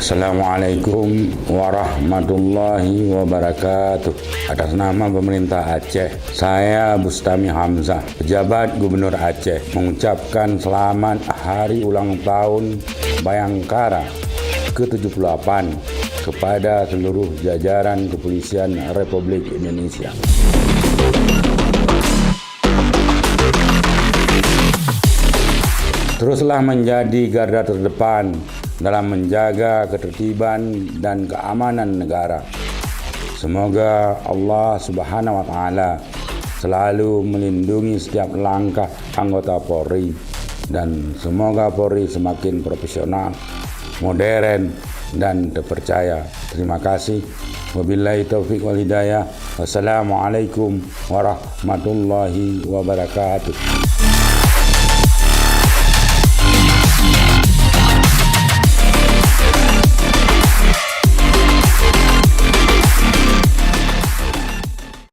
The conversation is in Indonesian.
Assalamualaikum warahmatullahi wabarakatuh. Atas nama pemerintah Aceh, saya Bustami Hamzah, pejabat Gubernur Aceh, mengucapkan selamat hari ulang tahun Bayangkara ke-78 kepada seluruh jajaran Kepolisian Republik Indonesia. Teruslah menjadi garda terdepan dalam menjaga ketertiban dan keamanan negara. Semoga Allah Subhanahu wa Ta'ala selalu melindungi setiap langkah anggota Polri, dan semoga Polri semakin profesional, modern, dan terpercaya. Terima kasih. Wabillahi taufiq wal hidayah. Wassalamualaikum warahmatullahi wabarakatuh.